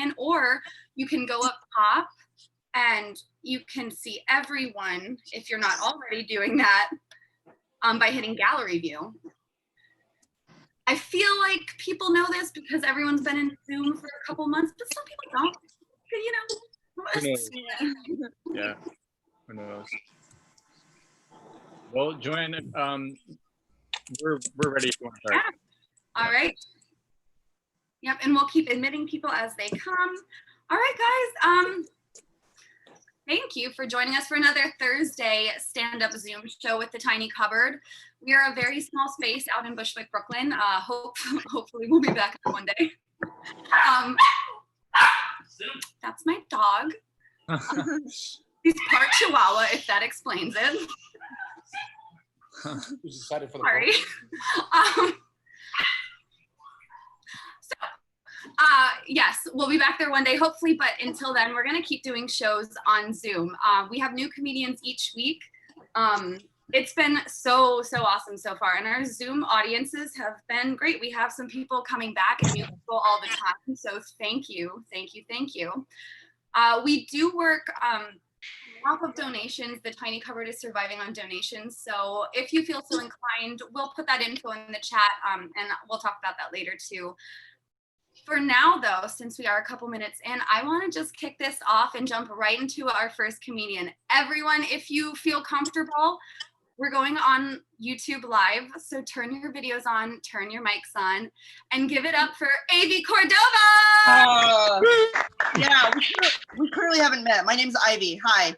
Brodkin, or you can go up top and you can see everyone, if you're not already doing that, by hitting gallery view. I feel like people know this because everyone's been in Zoom for a couple months, but some people don't. You know. Who knows? Yeah. Who knows? Well, Joanne, we're ready if you want to start. Yeah. All right. Yep, and we'll keep admitting people as they come. All right, guys. Thank you for joining us for another Thursday stand-up Zoom show with the Tiny Cupboard. We are a very small space out in Bushwick, Brooklyn. Hopefully we'll be back one day. That's my dog. He's part Chihuahua, if that explains it. Who's excited for the Sorry. Yes, we'll be back there one day, hopefully, but until then, we're gonna keep doing shows on Zoom. We have new comedians each week. It's been so awesome so far, and our Zoom audiences have been great. We have some people coming back and new people all the time, so thank you. We do work off of donations. The Tiny Cupboard is surviving on donations, so if you feel so inclined, we'll put that info in the chat, and we'll talk about that later too. For now, though, since we are a couple minutes in, I want to just kick this off and jump right into our first comedian. Everyone, if you feel comfortable, we're going on YouTube Live, so turn your videos on, turn your mics on, and give it up for Aivy Cordova! Yeah, we clearly haven't met. My name's Ivy. Hi.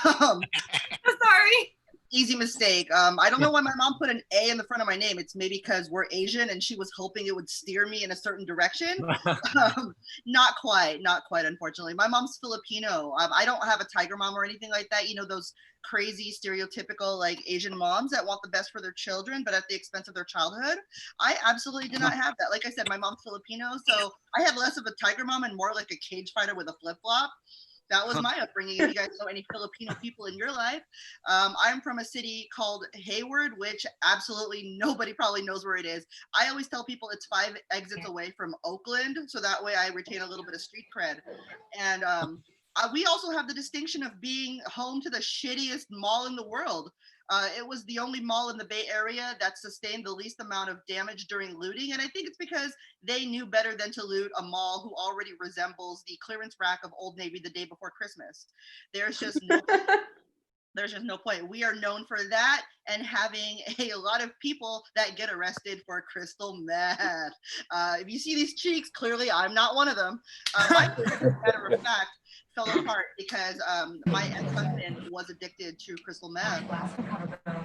Sorry. Easy mistake. I don't know why my mom put an A in the front of my name. It's maybe because we're Asian and she was hoping it would steer me in a certain direction. Not quite, unfortunately. My mom's Filipino. I don't have a tiger mom or anything like that. You know, those crazy stereotypical like Asian moms that want the best for their children, but at the expense of their childhood. I absolutely did not have that. Like I said, my mom's Filipino, so I had less of a tiger mom and more like a cage fighter with a flip-flop. That was my upbringing. If you guys know any Filipino people in your life. I'm from a city called Hayward, which absolutely nobody probably knows where it is. I always tell people it's 5 exits away from Oakland, so that way I retain a little bit of street cred. And we also have the distinction of being home to the shittiest mall in the world. It was the only mall in the Bay Area that sustained the least amount of damage during looting. And I think it's because they knew better than to loot a mall who already resembles the clearance rack of Old Navy the day before Christmas. There's just no point. We are known for that and having a lot of people that get arrested for crystal meth. If you see these cheeks, clearly I'm not one of them. My matter of fact, fell apart because my ex-husband was addicted to crystal meth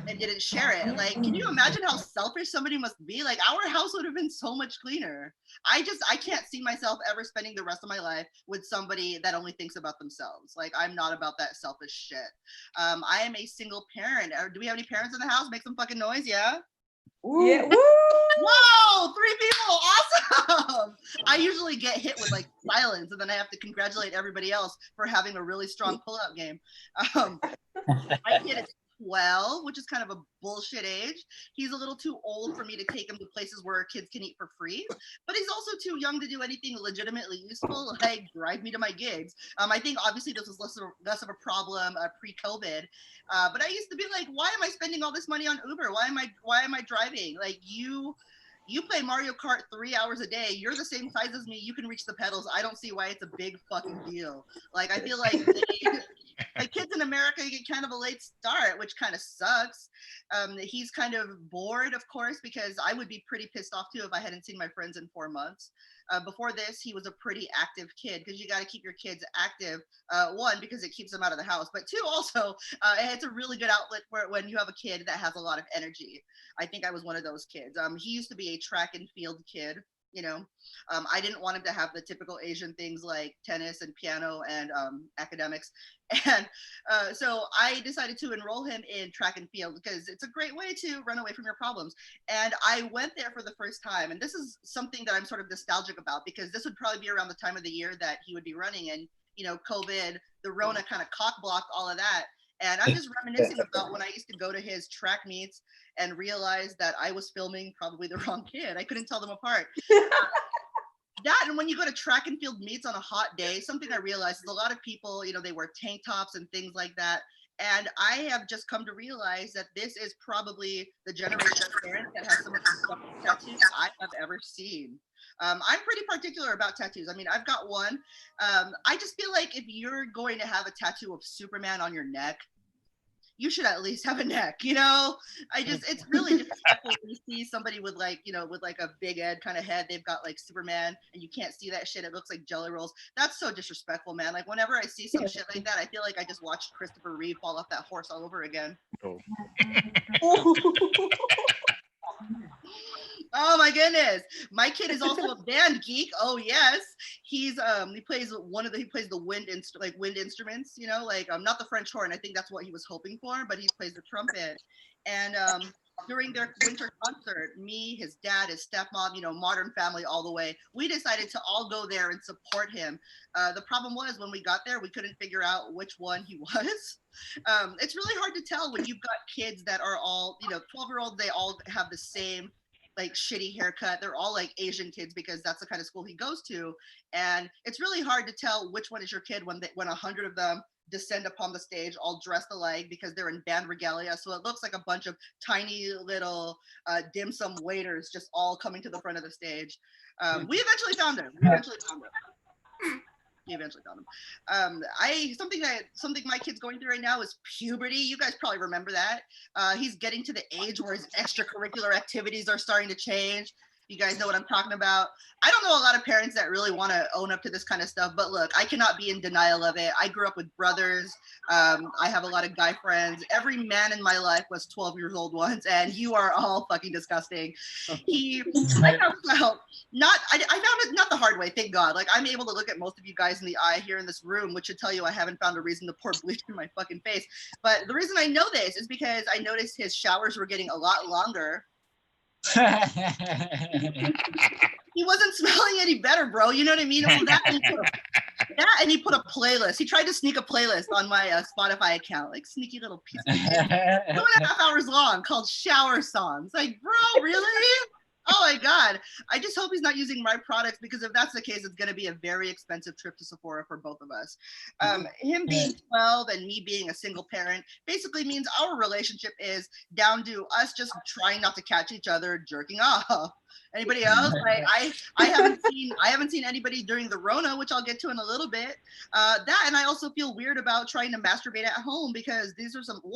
and didn't share it. Like, can you imagine how selfish somebody must be? Like, our house would have been so much cleaner. I can't see myself ever spending the rest of my life with somebody that only thinks about themselves. Like, I'm not about that selfish shit. I am a single parent. Do we have any parents in the house? Make some fucking noise, yeah? Ooh. Yeah. Woo! Whoa, 3 people, awesome! I usually get hit with like silence and then I have to congratulate everybody else for having a really strong pull-out game. My kid is 12, which is kind of a bullshit age. He's a little too old for me to take him to places where kids can eat for free, but he's also too young to do anything legitimately useful, like drive me to my gigs. I think obviously this was less of a problem pre-COVID, but I used to be like, why am I spending all this money on Uber? Why am I driving? Like, you play Mario Kart 3 hours a day. You're the same size as me. You can reach the pedals. I don't see why it's a big fucking deal. Like, I feel like like kids in America get kind of a late start, which kind of sucks. He's kind of bored, of course, because I would be pretty pissed off too if I hadn't seen my friends in 4 months. Before this, he was a pretty active kid because you got to keep your kids active. One, because it keeps them out of the house, but two, also, it's a really good outlet for when you have a kid that has a lot of energy. I think I was one of those kids. He used to be a track and field kid. You know, I didn't want him to have the typical Asian things like tennis and piano and academics. And so I decided to enroll him in track and field because it's a great way to run away from your problems. And I went there for the first time. And this is something that I'm sort of nostalgic about because this would probably be around the time of the year that he would be running. And, you know, COVID, the Rona kind of cock blocked all of that. And I'm just reminiscing about when I used to go to his track meets and realize that I was filming probably the wrong kid. I couldn't tell them apart. that, and when you go to track and field meets on a hot day, something I realized is a lot of people, they wear tank tops and things like that. And I have just come to realize that this is probably the generation of parents that has some of the toughest tattoos I have ever seen. I'm pretty particular about tattoos. I mean, I've got one. I just feel like if you're going to have a tattoo of Superman on your neck, you should at least have a neck, it's really disrespectful when you see somebody with with like a big Ed kind of head. They've got like Superman and you can't see that shit. It looks like jelly rolls. That's so disrespectful, man. Like whenever I see some shit like that, I feel like I just watched Christopher Reeve fall off that horse all over again. Oh. Oh my goodness. My kid is also a band geek. Oh yes. He plays the wind instruments, not the French horn. I think that's what he was hoping for, but he plays the trumpet. And during their winter concert, me, his dad, his stepmom, modern family all the way, we decided to all go there and support him. The problem was when we got there, we couldn't figure out which one he was. It's really hard to tell when you've got kids that are all, 12-year-olds, they all have the same like shitty haircut. They're all like Asian kids because that's the kind of school he goes to. And it's really hard to tell which one is your kid when 100 of them descend upon the stage all dressed alike because they're in band regalia. So it looks like a bunch of tiny little dim sum waiters just all coming to the front of the stage. We eventually found him. He eventually found him. Something my kid's going through right now is puberty. You guys probably remember that. He's getting to the age where his extracurricular activities are starting to change. You guys know what I'm talking about. I don't know a lot of parents that really want to own up to this kind of stuff, but look, I cannot be in denial of it. I grew up with brothers. I have a lot of guy friends. Every man in my life was 12 years old once, and you are all fucking disgusting. I found it not the hard way, thank God. Like, I'm able to look at most of you guys in the eye here in this room, which should tell you I haven't found a reason to pour bleach in my fucking face. But the reason I know this is because I noticed his showers were getting a lot longer. He wasn't smelling any better, bro. You know what I mean? Well, and he put a playlist. He tried to sneak a playlist on my Spotify account, like sneaky little piece of shit. 2.5 hours long, called Shower Songs. Like, bro, really? Oh my God. I just hope he's not using my products, because if that's the case, it's going to be a very expensive trip to Sephora for both of us. Him being 12 and me being a single parent basically means our relationship is down to us just trying not to catch each other jerking off. Anybody else? Like, I haven't seen anybody during the Rona, which I'll get to in a little bit. That, and I also feel weird about trying to masturbate at home, because these are some thin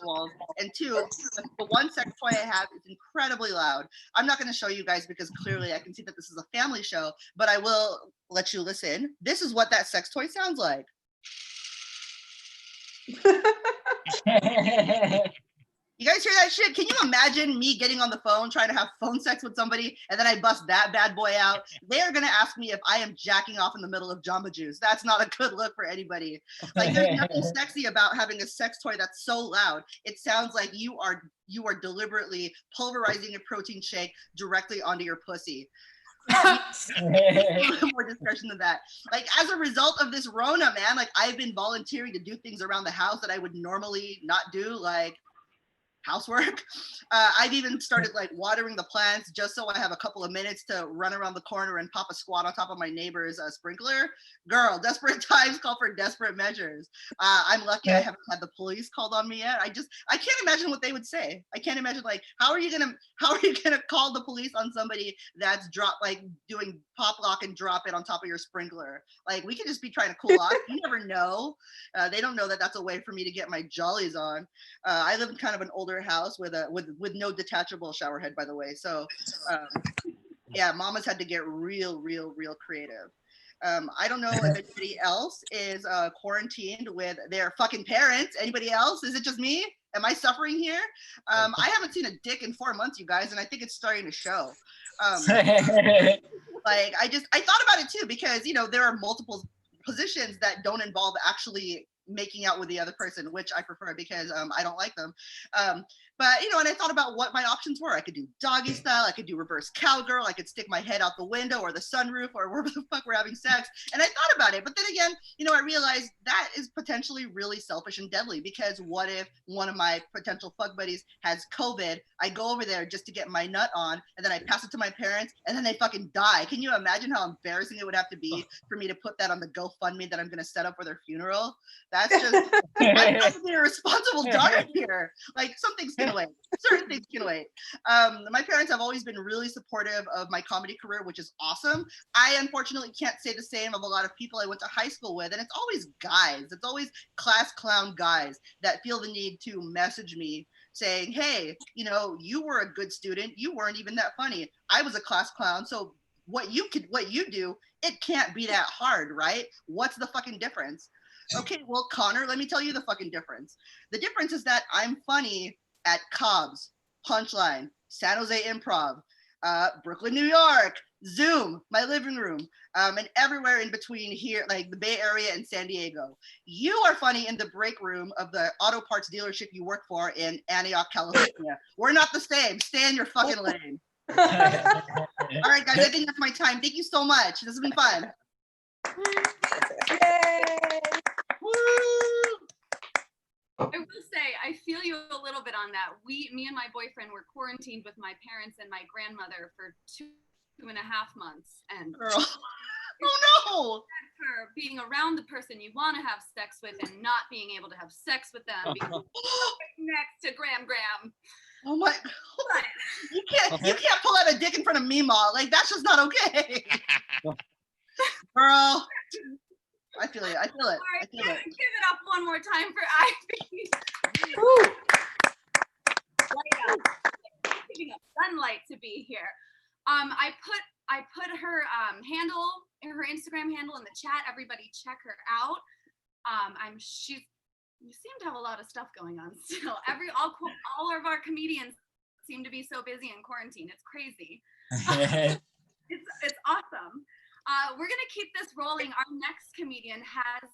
walls, and two, the one sex toy I have is incredibly loud. I'm not going to show you guys because clearly I can see that this is a family show, but I will let you listen. This is what that sex toy sounds like. You guys hear that shit? Can you imagine me getting on the phone trying to have phone sex with somebody and then I bust that bad boy out? They are going to ask me if I am jacking off in the middle of Jamba Juice. That's not a good look for anybody. Like, there's nothing sexy about having a sex toy that's so loud. It sounds like you are deliberately pulverizing a protein shake directly onto your pussy. More discussion than that. Like, as a result of this Rona, man, like, I've been volunteering to do things around the house that I would normally not do, like housework. I've even started like watering the plants just so I have a couple of minutes to run around the corner and pop a squat on top of my neighbor's sprinkler. Girl, desperate times call for desperate measures. I'm lucky I haven't had the police called on me yet. I can't imagine what they would say. I can't imagine, like, how are you gonna call the police on somebody that's doing pop lock and drop it on top of your sprinkler? Like, we could just be trying to cool off. You never know. They don't know that that's a way for me to get my jollies on. I live in kind of an older house with no detachable shower head, by the way. So yeah, mama's had to get real creative. I don't know if anybody else is quarantined with their fucking parents. Anybody else? Is it just me? Am I suffering here? I haven't seen a dick in 4 months, you guys, and I think it's starting to show. Like, I thought about it too, because, there are multiple positions that don't involve actually making out with the other person, which I prefer because I don't like them. But, and I thought about what my options were. I could do doggy style, I could do reverse cowgirl, I could stick my head out the window or the sunroof or wherever the fuck we're having sex. And I thought about it. But then again, I realized that is potentially really selfish and deadly, because what if one of my potential fuck buddies has COVID? I go over there just to get my nut on, and then I pass it to my parents, and then they fucking die. Can you imagine how embarrassing it would have to be for me to put that on the GoFundMe that I'm going to set up for their funeral? That's just, I'm not being a responsible daughter here. Like, some things can wait. Certain things can wait. My parents have always been really supportive of my comedy career, which is awesome. I unfortunately can't say the same of a lot of people I went to high school with, and it's always guys. It's always class clown guys that feel the need to message me saying, hey, you were a good student. You weren't even that funny. I was a class clown. So what you do, it can't be that hard, right? What's the fucking difference? Okay, well, Connor, let me tell you the fucking difference. The difference is that I'm funny at Cobb's, Punchline, San Jose Improv, Brooklyn, New York, Zoom, my living room, and everywhere in between here, like the Bay Area and San Diego. You are funny in the break room of the auto parts dealership you work for in Antioch, California. We're not the same. Stay in your fucking lane. All right, guys, I think that's my time. Thank you so much. This has been fun. Yay! Woo! I will say, I feel you a little bit on that. Me and my boyfriend were quarantined with my parents and my grandmother for 2.5 months. And Girl. Oh no! For being around the person you want to have sex with and not being able to have sex with them, being next to Graham. Oh my! You can't pull out a dick in front of me, Ma. Like, that's just not okay. Girl, I feel it. All right, give it up one more time for Ivy. Giving up sunlight to be here. I put her handle, her Instagram handle in the chat. Everybody check her out. You seem to have a lot of stuff going on still. All of our comedians seem to be so busy in quarantine. It's crazy. It's awesome. We're gonna keep this rolling. Our next comedian has,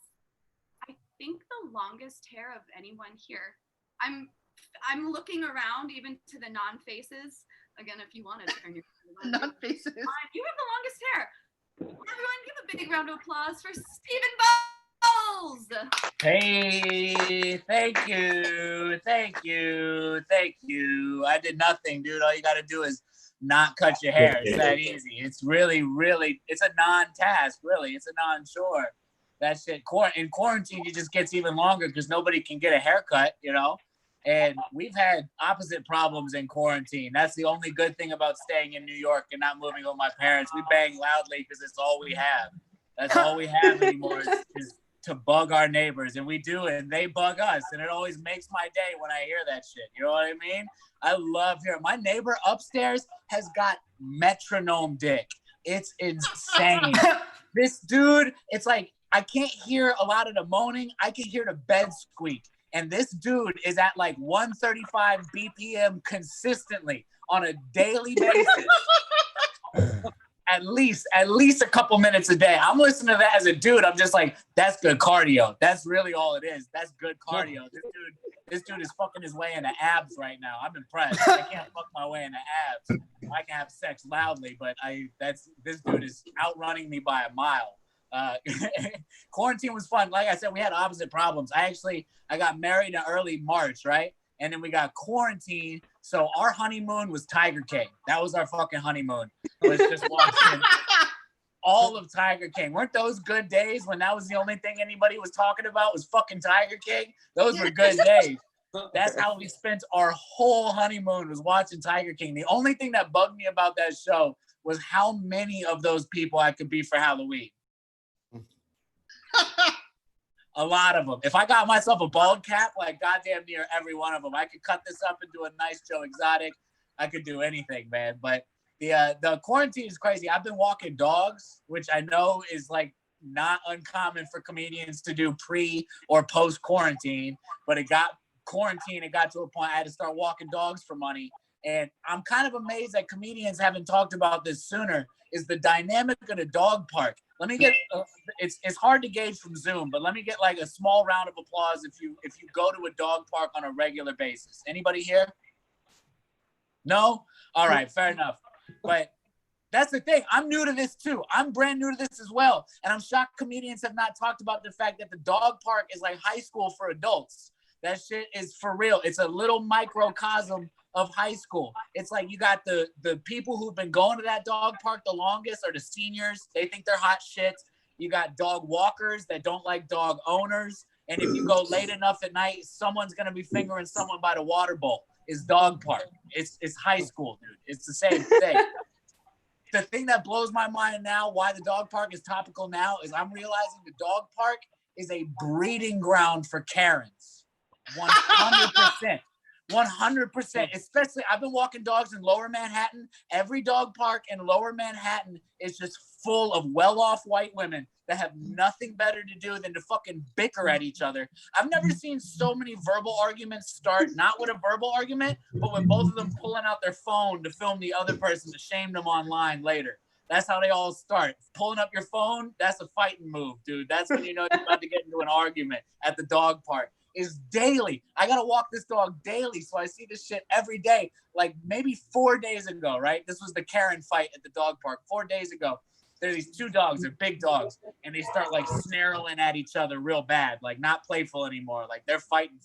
I think, the longest hair of anyone here. I'm looking around even to the non-faces. Again, if you want to turn your non-faces. You have the longest hair. Everyone give a big round of applause for Stephen Bolles. Hey, thank you. I did nothing, dude. All you got to do is not cut your hair. It's that easy. It's really, it's a non-task, really. It's a non-chore. That shit, in quarantine, it just gets even longer because nobody can get a haircut, And we've had opposite problems in quarantine. That's the only good thing about staying in New York and not moving with my parents. We bang loudly because it's all we have. That's all we have anymore is to bug our neighbors. And we do, and they bug us. And it always makes my day when I hear that shit. You know what I mean? I love hearing. My neighbor upstairs has got metronome dick. It's insane. This dude, it's like, I can't hear a lot of the moaning. I can hear the bed squeak. And this dude is at like 135 BPM consistently on a daily basis. at least a couple minutes a day. I'm listening to that as a dude. I'm just like, that's good cardio. That's really all it is. That's good cardio. This dude is fucking his way into abs right now. I'm impressed. I can't fuck my way into abs. I can have sex loudly, but this dude is outrunning me by a mile. Quarantine was fun. Like I said, we had opposite problems. I got married in early March, right? And then we got quarantine. So our honeymoon was Tiger King. That was our fucking honeymoon. It was just watching all of Tiger King. Weren't those good days when that was the only thing anybody was talking about was fucking Tiger King? Those were good days. That's how we spent our whole honeymoon, was watching Tiger King. The only thing that bugged me about that show was how many of those people I could be for Halloween. A lot of them. If I got myself a bald cap, like goddamn near every one of them, I could cut this up and do a nice Joe Exotic. I could do anything, man. But the quarantine is crazy. I've been walking dogs, which I know is like not uncommon for comedians to do pre or post quarantine. But it got to a point I had to start walking dogs for money. And I'm kind of amazed that comedians haven't talked about this sooner, is the dynamic of the dog park. Let me get, it's hard to gauge from Zoom, but let me get like a small round of applause if you go to a dog park on a regular basis. Anybody here? No? All right, fair enough. But that's the thing. I'm new to this too. I'm brand new to this as well. And I'm shocked comedians have not talked about the fact that the dog park is like high school for adults. That shit is for real. It's a little microcosm of high school. It's like you got the people who've been going to that dog park the longest are the seniors. They think they're hot shit. You got dog walkers that don't like dog owners. And if you go late enough at night, someone's going to be fingering someone by the water bowl. It's dog park. It's high school, dude. It's the same thing. The thing that blows my mind now, why the dog park is topical now, is I'm realizing the dog park is a breeding ground for Karens. 100%. 100%. Especially, I've been walking dogs in Lower Manhattan. Every dog park in Lower Manhattan is just full of well-off white women that have nothing better to do than to fucking bicker at each other. I've never seen so many verbal arguments start, not with a verbal argument, but with both of them pulling out their phone to film the other person to shame them online later. That's how they all start. Pulling up your phone, that's a fighting move, dude. That's when you know you're about to get into an argument at the dog park. Is daily. I gotta walk this dog daily, so I see this shit every day. Like maybe 4 days ago, right? This was the Karen fight at the dog park. 4 days ago, there are these two dogs. They're big dogs, and they start like snarling at each other real bad, like not playful anymore. Like they're fighting.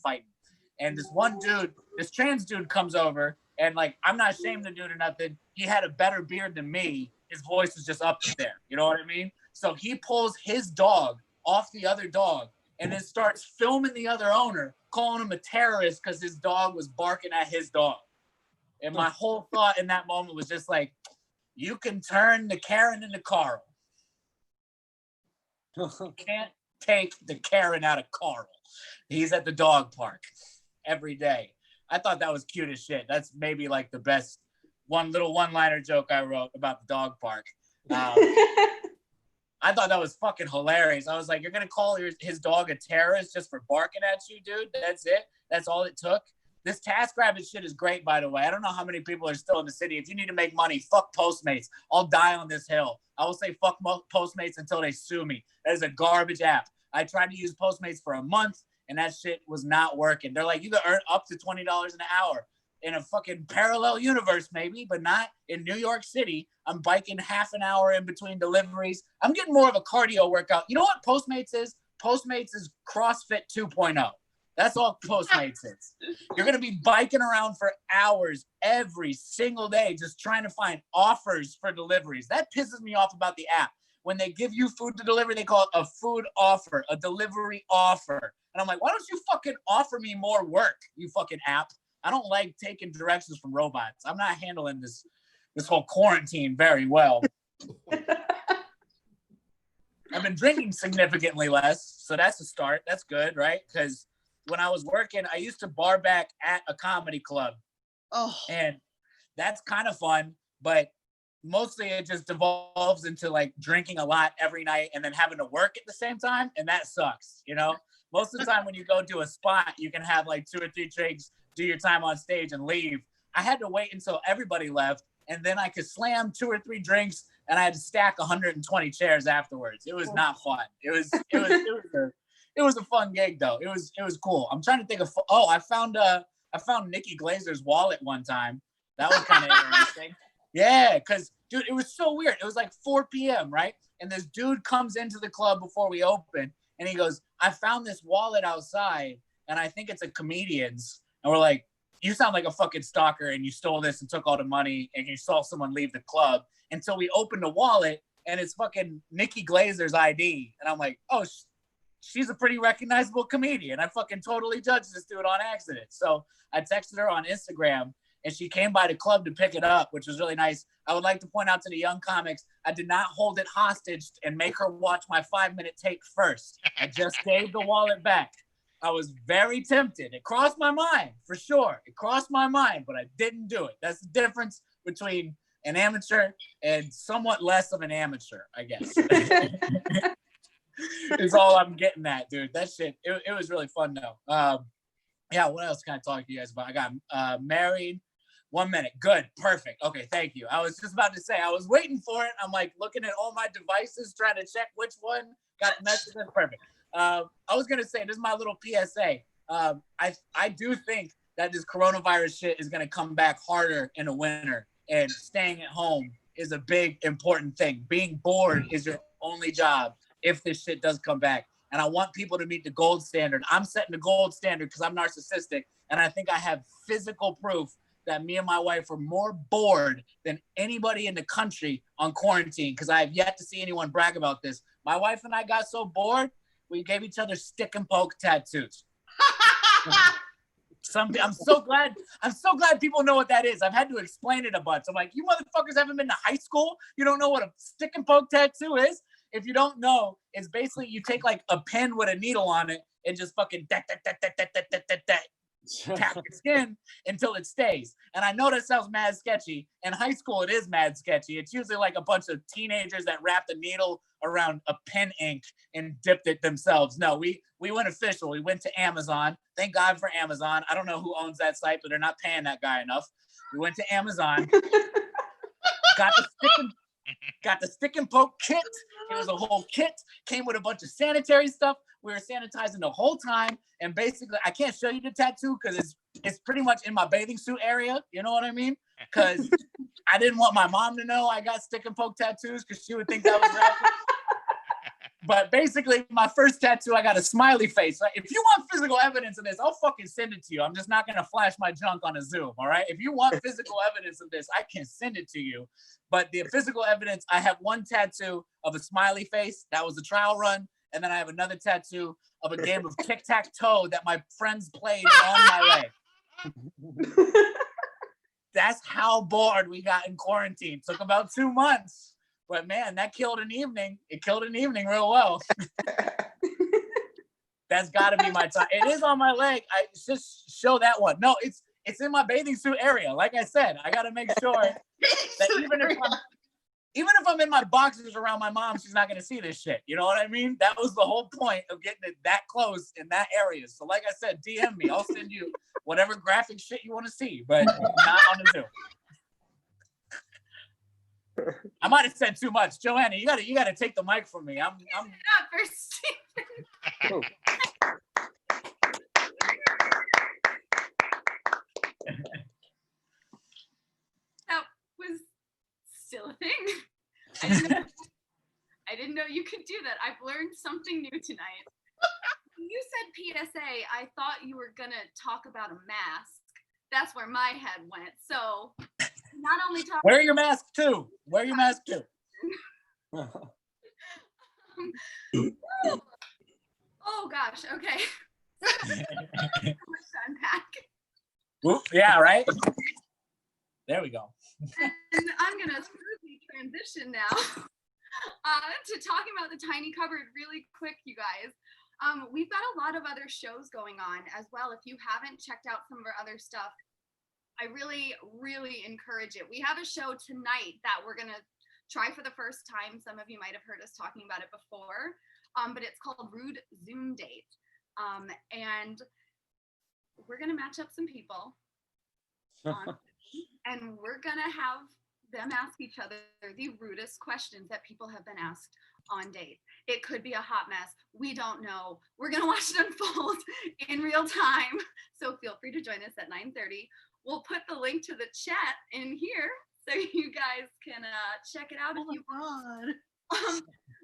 And this one dude, this trans dude, comes over, and like I'm not ashamed of the dude or nothing. He had a better beard than me. His voice was just up there. You know what I mean? So he pulls his dog off the other dog. And then starts filming the other owner, calling him a terrorist because his dog was barking at his dog. And my whole thought in that moment was just like, you can turn the Karen into Carl. You can't take the Karen out of Carl. He's at the dog park every day. I thought that was cute as shit. That's maybe like the best one-liner joke I wrote about the dog park. I thought that was fucking hilarious. I was like, you're going to call his dog a terrorist just for barking at you, dude? That's it? That's all it took? This TaskRabbit shit is great, by the way. I don't know how many people are still in the city. If you need to make money, fuck Postmates. I'll die on this hill. I will say fuck Postmates until they sue me. That is a garbage app. I tried to use Postmates for a month, and that shit was not working. They're like, you can earn up to $20 an hour. In a fucking parallel universe, maybe, but not in New York City. I'm biking half an hour in between deliveries. I'm getting more of a cardio workout. You know what Postmates is? Postmates is CrossFit 2.0. That's all Postmates is. You're going to be biking around for hours every single day just trying to find offers for deliveries. That pisses me off about the app. When they give you food to deliver, they call it a food offer, a delivery offer. And I'm like, why don't you fucking offer me more work, you fucking app? I don't like taking directions from robots. I'm not handling this whole quarantine very well. I've been drinking significantly less, so that's a start. That's good, right? Because when I was working, I used to bar back at a comedy club. Oh. And that's kind of fun, but mostly it just devolves into like drinking a lot every night and then having to work at the same time, and that sucks, you know? Most of the time when you go to a spot, you can have like 2 or 3 drinks, do your time on stage and leave. I had to wait until everybody left, and then I could slam 2 or 3 drinks, and I had to stack 120 chairs afterwards. It was not fun. It was a fun gig though. It was cool. I'm trying to think of. Oh, I found Nikki Glazer's wallet one time. That was kind of interesting. Yeah, because dude, it was so weird. It was like 4 p.m. right, and this dude comes into the club before we open, and he goes, "I found this wallet outside, and I think it's a comedian's." And we're like, you sound like a fucking stalker, and you stole this and took all the money, and you saw someone leave the club. Until we opened the wallet, and it's fucking Nikki Glazer's ID. And I'm like, oh, she's a pretty recognizable comedian. I fucking totally judged this dude on accident. So I texted her on Instagram, and she came by the club to pick it up, which was really nice. I would like to point out to the young comics, I did not hold it hostage and make her watch my 5-minute take first. I just gave the wallet back. I was very tempted. It crossed my mind, for sure. It crossed my mind, but I didn't do it. That's the difference between an amateur and somewhat less of an amateur, I guess. It's all I'm getting at, dude. That shit, it was really fun, though. Yeah, what else can I talk to you guys about? I got married. 1 minute. Good. Perfect. Okay, thank you. I was just about to say, I was waiting for it. I'm like looking at all my devices, trying to check which one got the message. That's perfect. I was going to say, this is my little PSA. I do think that this coronavirus shit is gonna come back harder in the winter, and staying at home is a big important thing. Being bored is your only job if this shit does come back. And I want people to meet the gold standard. I'm setting the gold standard because I'm narcissistic, and I think I have physical proof that me and my wife are more bored than anybody in the country on quarantine, because I have yet to see anyone brag about this. My wife and I got so bored, we gave each other stick and poke tattoos. I'm so glad people know what that is. I've had to explain it a bunch. I'm like, you motherfuckers haven't been to high school? You don't know what a stick and poke tattoo is? If you don't know, it's basically you take like a pen with a needle on it and just fucking tap your skin until it stays. And I know that sounds mad sketchy. In high school, it is mad sketchy. It's usually like a bunch of teenagers that wrapped a needle around a pen ink and dipped it themselves. No, we went official. We went to Amazon. Thank God for Amazon. I don't know who owns that site, but they're not paying that guy enough. We went to Amazon, got the stick and poke kit. It was a whole kit, came with a bunch of sanitary stuff. We were sanitizing the whole time. And basically, I can't show you the tattoo because it's pretty much in my bathing suit area. You know what I mean? Because I didn't want my mom to know I got stick and poke tattoos because she would think that was rapping. But basically, my first tattoo, I got a smiley face. Like, if you want physical evidence of this, I'll fucking send it to you. I'm just not going to flash my junk on a Zoom, all right? If you want physical evidence of this, I can send it to you. But the physical evidence, I have one tattoo of a smiley face. That was a trial run. And then I have another tattoo of a game of tic-tac-toe that my friends played on my leg. That's how bored we got in quarantine. Took about 2 months. But man, that killed an evening. It killed an evening real well. That's got to be my time. It is on my leg. I just show that one. No, it's in my bathing suit area. Like I said, I got to make sure that even if I'm in my boxers around my mom, she's not going to see this shit. You know what I mean? That was the whole point of getting it that close in that area. So like I said, DM me. I'll send you whatever graphic shit you want to see, but not on the Zoom. I might have said too much. Joanna, you gotta take the mic from me. I'm not for Stephen. That was still a thing. I didn't know you could do that. I've learned something new tonight. You said PSA. I thought you were gonna talk about a mask. That's where my head went. So not only talk. Wear your mask too. Wear your mask too. Oh gosh. Okay. Unpack. Yeah. Right. There we go. And I'm gonna smoothly transition now to talking about the tiny cupboard really quick, you guys. We've got a lot of other shows going on as well. If you haven't checked out some of our other stuff, I really, really encourage it. We have a show tonight that we're going to try for the first time. Some of you might have heard us talking about it before, but it's called Rude Zoom Date. And we're going to match up some people and we're going to have them ask each other the rudest questions that people have been asked on dates. It could be a hot mess. We don't know. We're going to watch it unfold in real time. So feel free to join us at 9:30. We'll put the link to the chat in here so you guys can check it out if you want.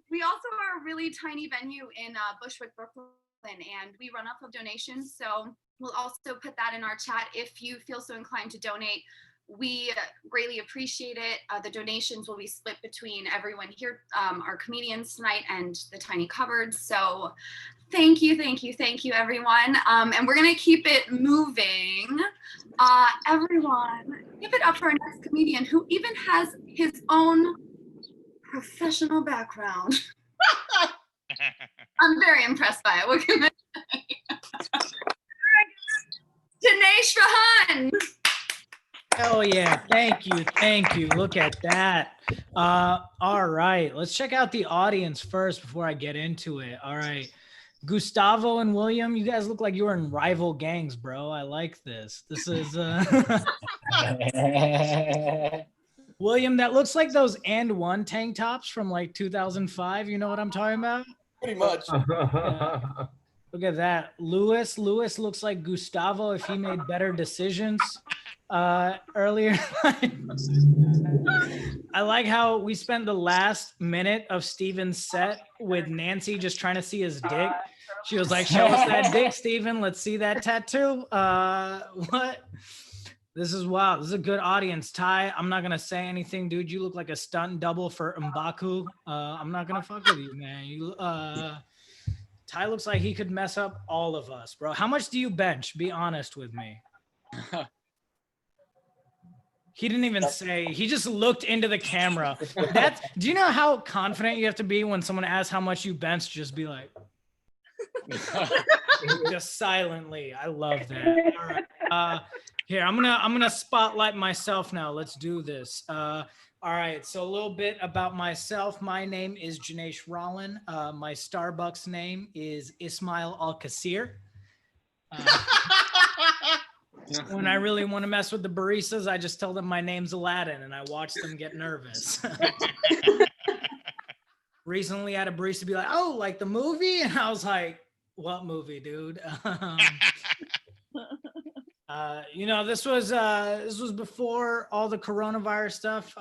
We also are a really tiny venue in Bushwick, Brooklyn, and we run off of donations. So we'll also put that in our chat if you feel so inclined to donate. We greatly appreciate it. The donations will be split between everyone here, our comedians tonight, and the tiny cupboard. So thank you, everyone. And we're gonna keep it moving. Everyone, give it up for our next comedian who even has his own professional background. I'm very impressed by it. What can I say? Janesh Rahlan. Oh yeah, thank you. Look at that. All right, let's check out the audience first before I get into it. All right, Gustavo and William, you guys look like you were in rival gangs, bro. I like this. This is William, that looks like those And One tank tops from like 2005. You know what I'm talking about? Pretty much. Yeah. Look at that. Lewis looks like Gustavo if he made better decisions earlier. I like how we spent the last minute of Steven's set with Nancy just trying to see his dick. She was like, show us that dick, Steven. Let's see that tattoo. What? This is wild. This is a good audience. Ty, I'm not going to say anything, dude. You look like a stunt double for M'Baku. I'm not going to fuck with you, man. You, Ty looks like he could mess up all of us, bro. How much do you bench? Be honest with me. He didn't even say. He just looked into the camera. Do you know how confident you have to be when someone asks how much you bench? Just be like, just silently. I love that. All right. Here, I'm gonna spotlight myself now. Let's do this. All right. So a little bit about myself. My name is Janesh Rahlan. My Starbucks name is Ismail Al Qasir. When I really want to mess with the baristas, I just tell them my name's Aladdin and I watch them get nervous. Recently, I had a barista be like, oh, like the movie? And I was like, what movie, dude? You know, this was before all the coronavirus stuff.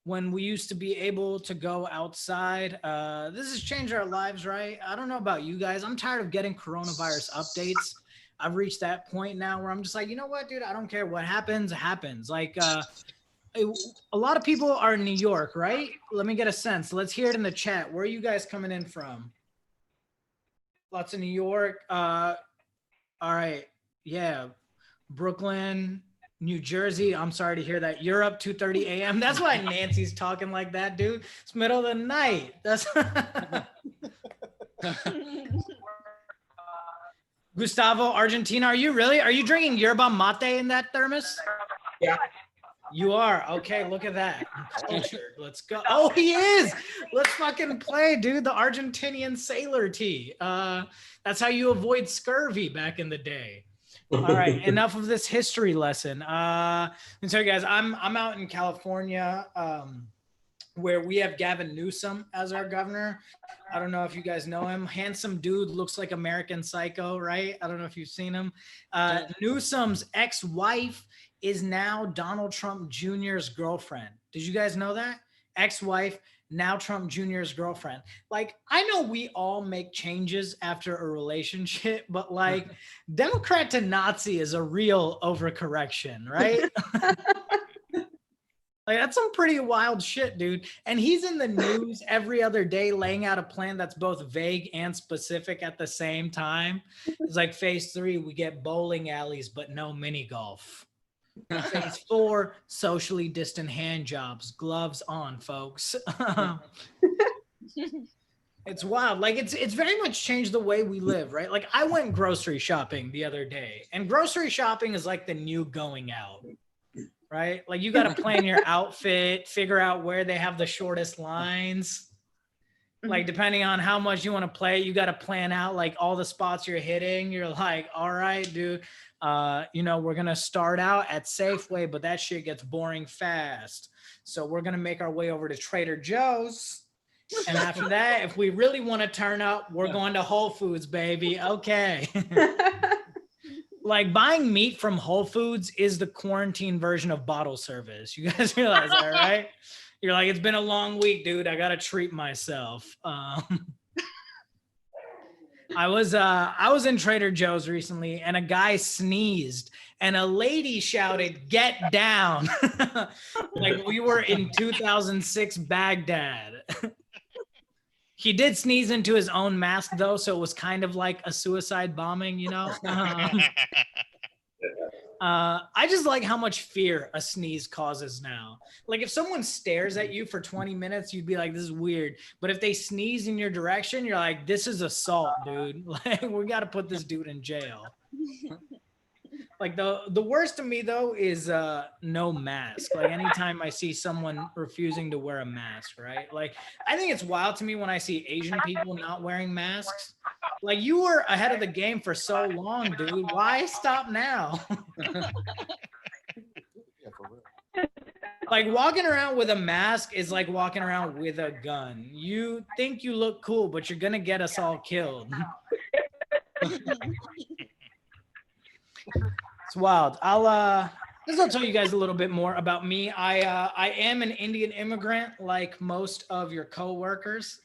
When we used to be able to go outside. This has changed our lives, right? I don't know about you guys. I'm tired of getting coronavirus updates. I've reached that point now where I'm just like, you know what, dude? I don't care what happens, happens. Like, a lot of people are in New York, right? Let me get a sense. Let's hear it in the chat. Where are you guys coming in from? Lots of New York. All right. Yeah. Brooklyn, New Jersey. I'm sorry to hear that. Europe, 2:30 a.m. That's why Nancy's talking like that, dude. It's middle of the night. That's Gustavo, Argentina. Are you really? Are you drinking yerba mate in that thermos? Yeah. You are? Okay, look at that. Let's go. Oh, he is. Let's fucking play, dude. The Argentinian sailor tea. That's how you avoid scurvy back in the day. All right, enough of this history lesson. And so, guys, I'm out in California, where we have Gavin Newsom as our governor. I don't know if you guys know him. Handsome dude, looks like American Psycho, right? I don't know if you've seen him. Newsom's ex-wife is now Donald Trump Jr.'s girlfriend. Did you guys know that? Ex-wife, now Trump Jr.'s girlfriend. Like, I know we all make changes after a relationship, but like Democrat to Nazi is a real overcorrection, right? Like, that's some pretty wild shit, dude. And he's in the news every other day laying out a plan that's both vague and specific at the same time. It's like phase 3, we get bowling alleys, but no mini golf. Phase 4, socially distant hand jobs, gloves on, folks. It's wild. Like, it's very much changed the way we live, right? Like, I went grocery shopping the other day, and grocery shopping is like the new going out. Right? Like, you got to plan your outfit, figure out where they have the shortest lines. Like, depending on how much you want to play, you got to plan out like all the spots you're hitting. You're like, all right, dude, you know, we're going to start out at Safeway, but that shit gets boring fast. So we're going to make our way over to Trader Joe's. And after that, if we really want to turn up, we're going to Whole Foods, baby. Okay. Like, buying meat from Whole Foods is the quarantine version of bottle service. You guys realize that, right? You're like, it's been a long week, dude. I gotta treat myself. I was in Trader Joe's recently, and a guy sneezed, and a lady shouted, "Get down!" Like we were in 2006 Baghdad. He did sneeze into his own mask, though, so it was kind of like a suicide bombing, you know? I just like how much fear a sneeze causes now. Like, if someone stares at you for 20 minutes, you'd be like, this is weird. But if they sneeze in your direction, you're like, this is assault, dude. Like, we got to put this dude in jail. Like, the worst to me, though, is no mask. Like, anytime I see someone refusing to wear a mask, right? Like, I think it's wild to me when I see Asian people not wearing masks. Like, you were ahead of the game for so long, dude. Why stop now? Like, walking around with a mask is like walking around with a gun. You think you look cool, but you're going to get us all killed. It's wild. I'll tell you guys a little bit more about me. I am an Indian immigrant, like most of your coworkers.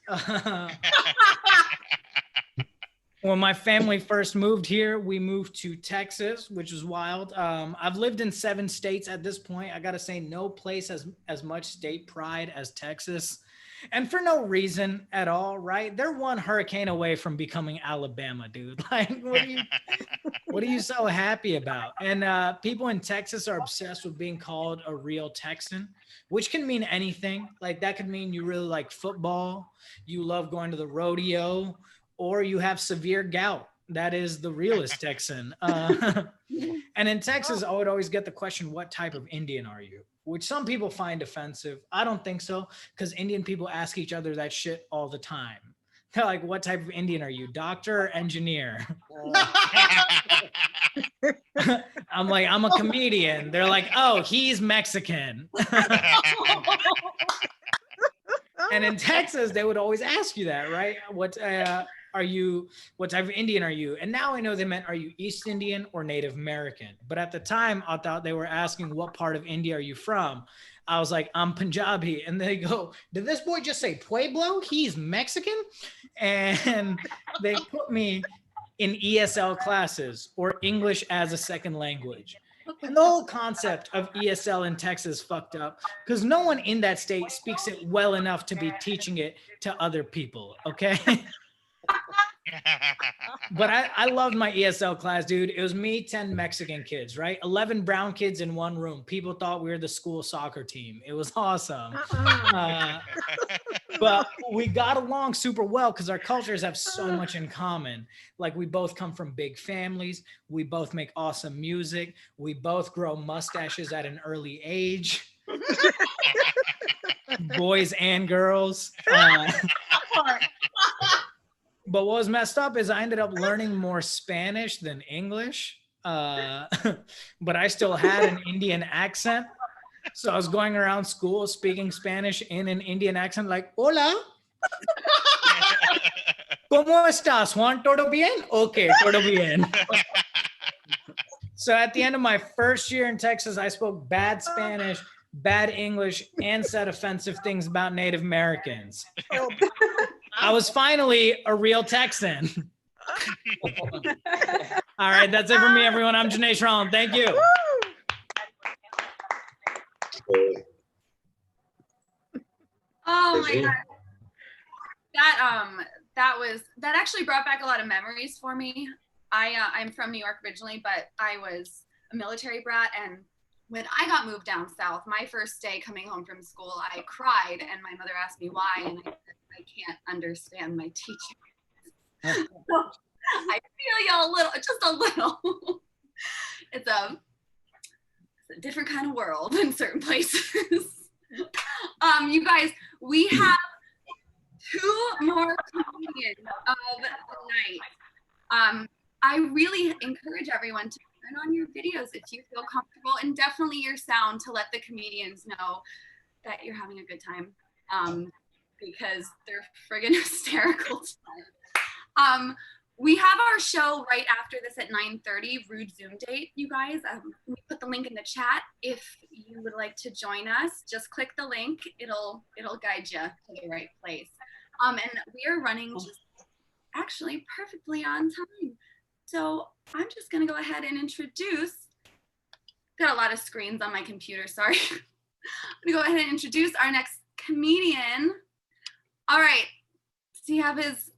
When my family first moved here, we moved to Texas, which was wild. I've lived in 7 states at this point. I gotta say, no place has as much state pride as Texas. And for no reason at all, right? They're one hurricane away from becoming Alabama, dude. Like, what are you so happy about? And people in Texas are obsessed with being called a real Texan, which can mean anything. Like, that could mean you really like football, you love going to the rodeo, or you have severe gout. That is the realest Texan. And in Texas, I would always get the question, what type of Indian are you? Which some people find offensive. I don't think so, because Indian people ask each other that shit all the time. They're like, what type of Indian are you? Doctor or engineer? I'm like, I'm a comedian. They're like, oh, he's Mexican. And in Texas, they would always ask you that, right? What are you? What type of Indian are you? And now I know they meant, are you East Indian or Native American? But at the time, I thought they were asking, what part of India are you from? I was like, I'm Punjabi. And they go, did this boy just say Pueblo? He's Mexican? And they put me in ESL classes, or English as a second language. And the whole concept of ESL in Texas fucked up, because no one in that state speaks it well enough to be teaching it to other people, okay? But I loved my ESL class, dude. It was me, 10 Mexican kids, right? 11 brown kids in one room. People thought we were the school soccer team. It was awesome. But we got along super well because our cultures have so much in common. Like, we both come from big families. We both make awesome music. We both grow mustaches at an early age. Boys and girls. But what was messed up is I ended up learning more Spanish than English, but I still had an Indian accent. So I was going around school speaking Spanish in an Indian accent, like, hola. ¿Cómo estás, Juan? ¿Todo bien? Okay, todo bien. So at the end of my first year in Texas, I spoke bad Spanish, bad English, and said offensive things about Native Americans. I was finally a real Texan. All right, that's it for me, everyone. I'm Janesh Rahlan. Thank you. Oh my God. That actually brought back a lot of memories for me. I'm from New York originally, but I was a military brat, and when I got moved down south, my first day coming home from school, I cried, and my mother asked me why, and I said, I can't understand my teacher. So I feel y'all a little, just a little. It's a different kind of world in certain places. You guys, we have 2 more comedians of the night. I really encourage everyone to turn on your videos if you feel comfortable, and definitely your sound, to let the comedians know that you're having a good time, because they're friggin' hysterical tonight. We have our show right after this at 9:30, Rude Zoom date, you guys. We put the link in the chat. If you would like to join us, just click the link. It'll guide you to the right place. And we are running just actually perfectly on time. So I'm just gonna go ahead and introduce, got a lot of screens on my computer, sorry. I'm gonna go ahead and introduce our next comedian. All right, does he have his,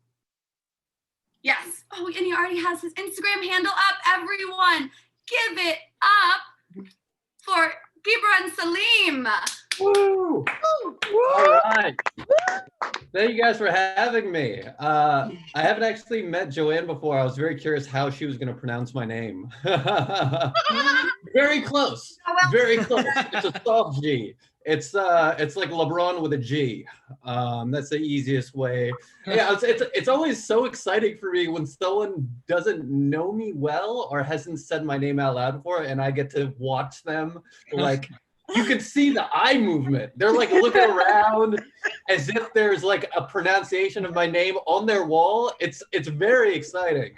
yes. Oh, and he already has his Instagram handle up. Everyone, give it up for Ghibran Saleem. Woo! All right. Thank you guys for having me. I haven't actually met Joanne before. I was very curious how she was going to pronounce my name. Very close. Very close. It's a soft G. It's like LeBron with a G. That's the easiest way. Yeah, it's always so exciting for me when someone doesn't know me well or hasn't said my name out loud before, and I get to watch them like you can see the eye movement. They're like looking around as if there's like a pronunciation of my name on their wall. It's very exciting.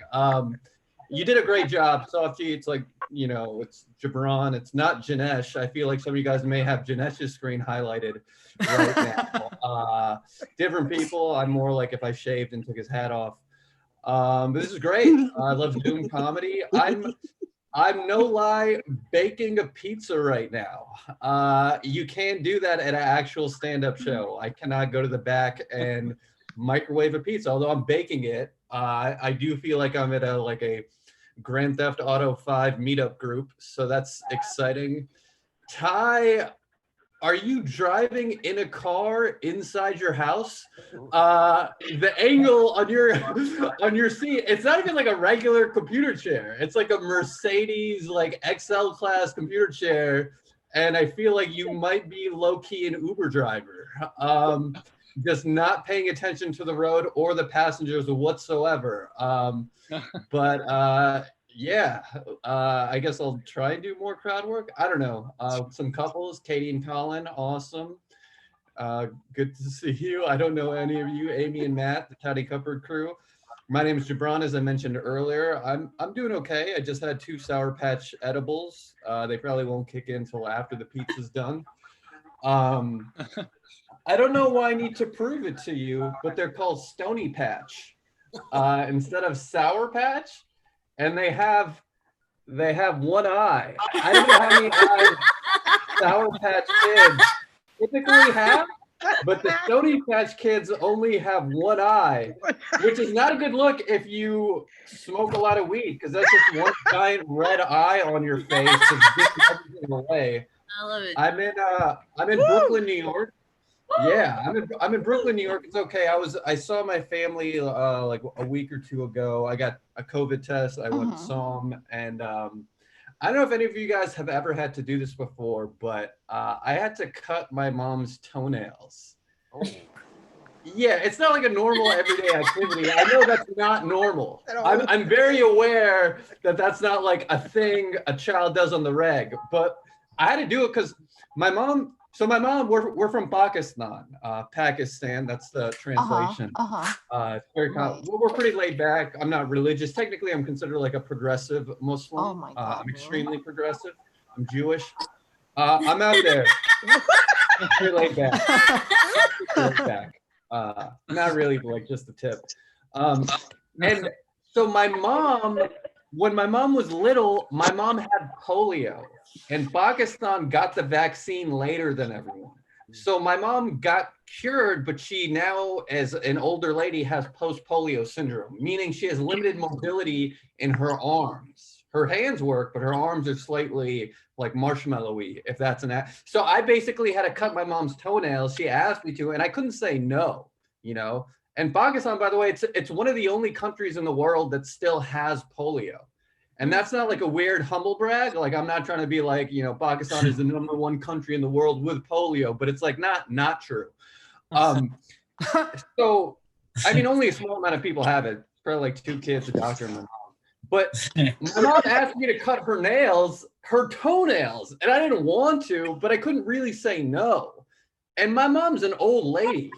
You did a great job, Softy. It's like, you know, it's Ghibran. It's not Janesh. I feel like some of you guys may have Janesh's screen highlighted right now. Different people. I'm more like if I shaved and took his hat off. But this is great. I love Zoom comedy. I'm no lie baking a pizza right now. You can't do that at an actual stand-up show. I cannot go to the back and microwave a pizza, although I'm baking it. I do feel like I'm at a Grand Theft Auto 5 meetup group, so that's exciting. Ty, are you driving in a car inside your house? The angle on your seat, it's not even like a regular computer chair. It's like a Mercedes like XL class computer chair. And I feel like you might be low-key an Uber driver. Just not paying attention to the road or the passengers whatsoever. Yeah, I guess I'll try and do more crowd work. I don't know. Some couples, Katie and Colin, awesome. Good to see you. I don't know any of you, Amy and Matt, the Toddy Cupboard crew. My name is Ghibran, as I mentioned earlier. I'm doing okay. I just had 2 Sour Patch edibles. They probably won't kick in until after the pizza's done. I don't know why I need to prove it to you, but they're called Stony Patch instead of Sour Patch. And they have 1 eye. I don't know how many eyes Sour Patch Kids typically have, but the Stony Patch Kids only have 1 eye, which is not a good look if you smoke a lot of weed, because that's just one giant red eye on your face that's getting everything away. I love it. I'm in Brooklyn, New York. Yeah, I'm in Brooklyn, New York. It's okay. I saw my family like a week or 2 ago. I got a COVID test. I went to saw them, and I don't know if any of you guys have ever had to do this before, but I had to cut my mom's toenails. Oh. Yeah, it's not like a normal everyday activity. I know that's not normal. I'm very aware that that's not like a thing a child does on the reg, but I had to do it because my mom. So my mom, we're from Pakistan. Pakistan, that's the translation. It's very we're pretty laid back. I'm not religious. Technically, I'm considered like a progressive Muslim. Oh my God, I'm extremely progressive. I'm Jewish. I'm out there. Pretty laid back. Not really like just the tip. And so my mom, when my mom was little, my mom had polio. And Pakistan got the vaccine later than everyone. So my mom got cured, but she now, as an older lady, has post-polio syndrome, meaning she has limited mobility in her arms. Her hands work, but her arms are slightly like marshmallowy, if that's an act. So I basically had to cut my mom's toenails. She asked me to, and I couldn't say no, you know? And Pakistan, by the way, it's one of the only countries in the world that still has polio. And that's not like a weird humble brag. Like, I'm not trying to be like, you know, Pakistan is the #1 country in the world with polio, but it's like not true. So, I mean, only a small amount of people have it. Probably like 2 kids, a doctor, and my mom. But my mom asked me to cut her toenails, and I didn't want to, but I couldn't really say no. And my mom's an old lady.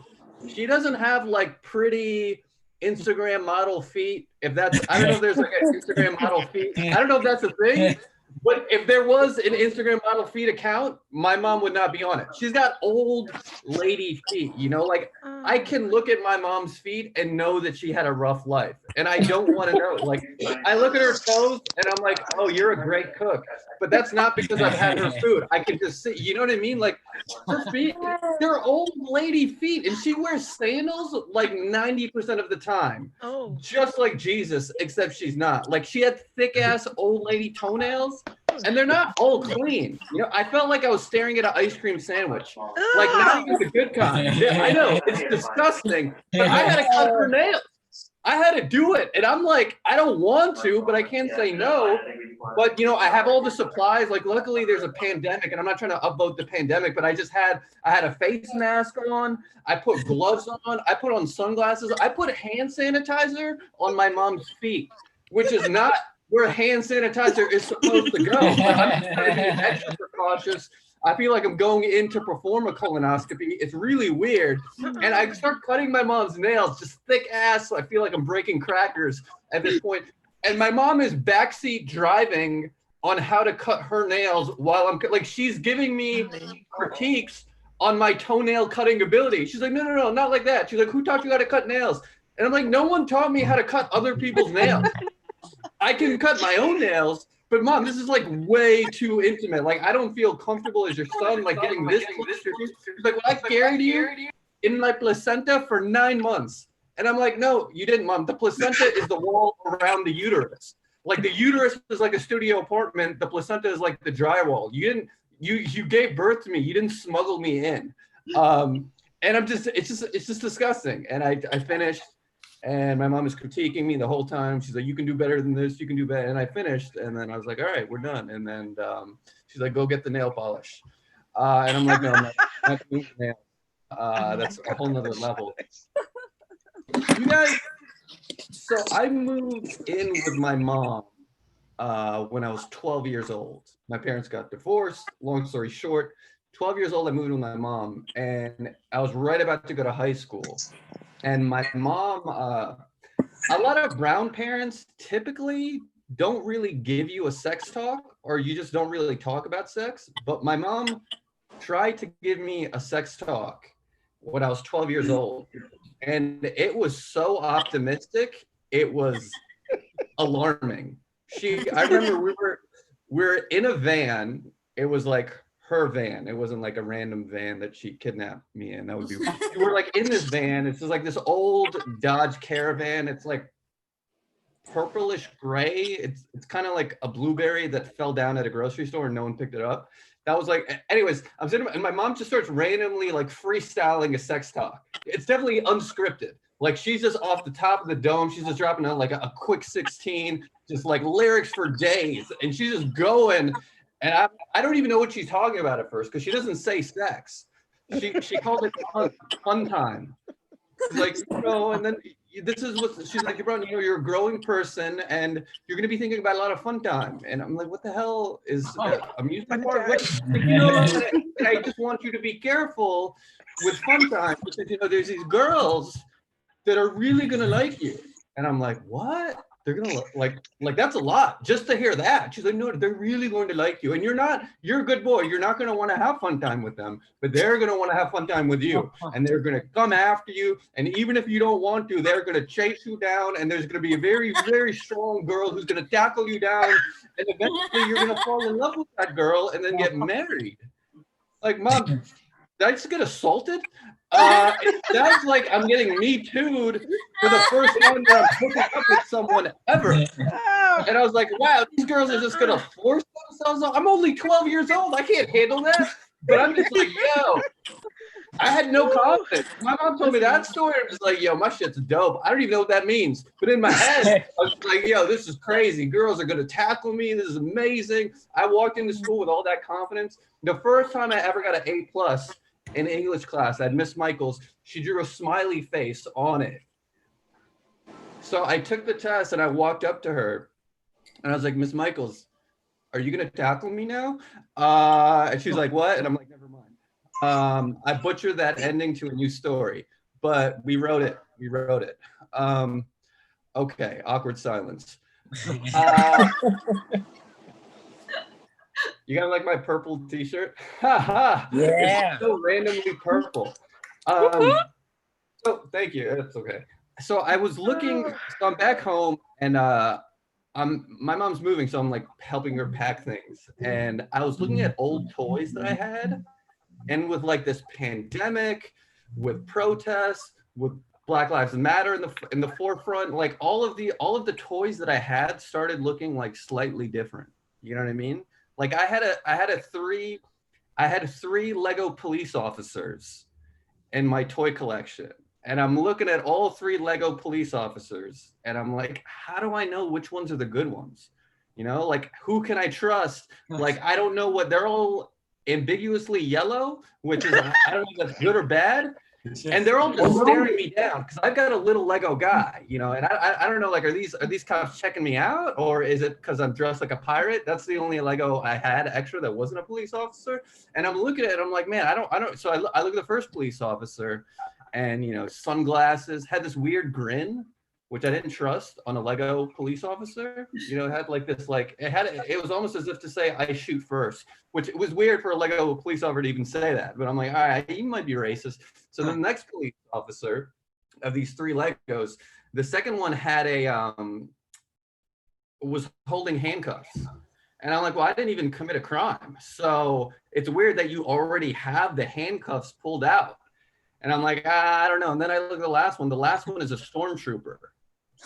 She doesn't have like pretty Instagram model feet. If that's, I don't know if there's like an Instagram model feet. I don't know if that's a thing, but if there was an Instagram model feet account, my mom would not be on it. She's got old lady feet, you know, like I can look at my mom's feet and know that she had a rough life. And I don't want to know. Like, I look at her toes and I'm like, oh, you're a great cook. But that's not because I've had her food. I can just see, you know what I mean? Like, her feet, they're old lady feet. And she wears sandals like 90% of the time. Oh. Just like Jesus, except she's not. Like, she had thick ass old lady toenails. And they're not all clean. You know, I felt like I was staring at an ice cream sandwich. Like, not even the good kind. Yeah, I know, it's disgusting. But I had to cut her nails. I had to do it. And I'm like, I don't want to, but I can't say no. But, you know, I have all the supplies. Like, luckily there's a pandemic, and I'm not trying to upvote the pandemic, but I had a face mask on. I put gloves on. I put on sunglasses. I put hand sanitizer on my mom's feet, which is not where hand sanitizer is supposed to go. I'm trying to be extra cautious. I feel like I'm going in to perform a colonoscopy. It's really weird. And I start cutting my mom's nails, just thick ass. I feel like I'm breaking crackers at this point. And my mom is backseat driving on how to cut her nails while I'm like, she's giving me critiques on my toenail cutting ability. She's like, no, not like that. She's like, who taught you how to cut nails? And I'm like, no one taught me how to cut other people's nails. I can cut my own nails, but mom, this is like way too intimate. Like, I don't feel comfortable as your son, like getting this close to you. She's like, well, I carried you in my placenta for 9 months. And I'm like, no, you didn't, mom. The placenta is the wall around the uterus. Like the uterus is like a studio apartment. The placenta is like the drywall. You gave birth to me. You didn't smuggle me in. And it's just disgusting. And I finished, and my mom is critiquing me the whole time. She's like, you can do better than this. You can do better. And I finished, and then I was like, all right, we're done. And then she's like, go get the nail polish. And I'm like, no, I'm not doing the nail. That's a whole nother level. You guys, so I moved in with my mom when I was 12 years old. My parents got divorced. Long story short, 12 years old, I moved in with my mom, and I was right about to go to high school. And my mom, a lot of brown parents typically don't really give you a sex talk, or you just don't really talk about sex. But my mom tried to give me a sex talk when I was 12 years old. And it was so optimistic, it was alarming. I remember we were in a van. It was like her van. It wasn't like a random van that she kidnapped me in. That would be. We were like in this van. It's just like this old Dodge Caravan. It's like purplish gray. It's kind of like a blueberry that fell down at a grocery store and no one picked it up. That was like, anyways, I'm sitting and my mom just starts randomly like freestyling a sex talk. It's definitely unscripted. Like she's just off the top of the dome. She's just dropping out like a quick 16, just like lyrics for days. And she's just going. And I don't even know what she's talking about at first because she doesn't say sex. She called it fun time. Like, and then this is what she's like, Ghibran, you're a growing person and you're going to be thinking about a lot of fun time. And I'm like, what the hell is amusement park? And I just want you to be careful with fun time because, there's these girls that are really going to like you. And I'm like, what? They're going to like, that's a lot just to hear that. She's like, no, they're really going to like you. And you're a good boy. You're not going to want to have fun time with them, but they're going to want to have fun time with you. And they're going to come after you. And even if you don't want to, they're going to chase you down. And there's going to be a very, very strong girl who's going to tackle you down. And eventually you're going to fall in love with that girl and then get married. Like, mom, did I just get assaulted? It sounds like I'm getting Me Too'd for the first time that I'm hooking up with someone ever. And I was like, wow, these girls are just going to force themselves on. I'm only 12 years old. I can't handle that. But I'm just like, yo, I had no confidence. My mom told me that story. I was like, yo, my shit's dope. I don't even know what that means. But in my head, I was like, yo, this is crazy. Girls are going to tackle me. This is amazing. I walked into school with all that confidence. The first time I ever got an A+ in English class at Miss Michaels, she drew a smiley face on it. So I took the test and I walked up to her and I was like, Miss Michaels, are you going to tackle me now? And she's like, what? And I'm like, never mind. I butchered that ending to a new story, but we wrote it. Okay, awkward silence. You got like my purple t-shirt? Ha! Yeah. It's so randomly purple. So thank you. That's okay. So I was looking, so I'm back home and my mom's moving, so I'm like helping her pack things. And I was looking at old toys that I had, and with like this pandemic, with protests, with Black Lives Matter in the forefront, like all of the toys that I had started looking like slightly different. You know what I mean? Like I had three Lego police officers in my toy collection. And I'm looking at all 3 Lego police officers and I'm like, how do I know which ones are the good ones? Like who can I trust? Like, I don't know they're all ambiguously yellow, which is, I don't know if that's good or bad. And they're all just staring me down because I've got a little Lego guy, you know, and I don't know, like, are these cops checking me out, or is it because I'm dressed like a pirate? That's the only Lego I had extra that wasn't a police officer. And I'm looking at it, I'm like, man, I don't. So I look at the first police officer, and you know, sunglasses, had this weird grin, which I didn't trust on a Lego police officer. You know, it had like this, like it was almost as if to say, I shoot first, which it was weird for a Lego police officer to even say that. But I'm like, all right, you might be racist. So then the next police officer of these 3 Legos, the second one had was holding handcuffs. And I'm like, well, I didn't even commit a crime. So it's weird that you already have the handcuffs pulled out. And I'm like, I don't know. And then I look at the last one. The last one is a stormtrooper.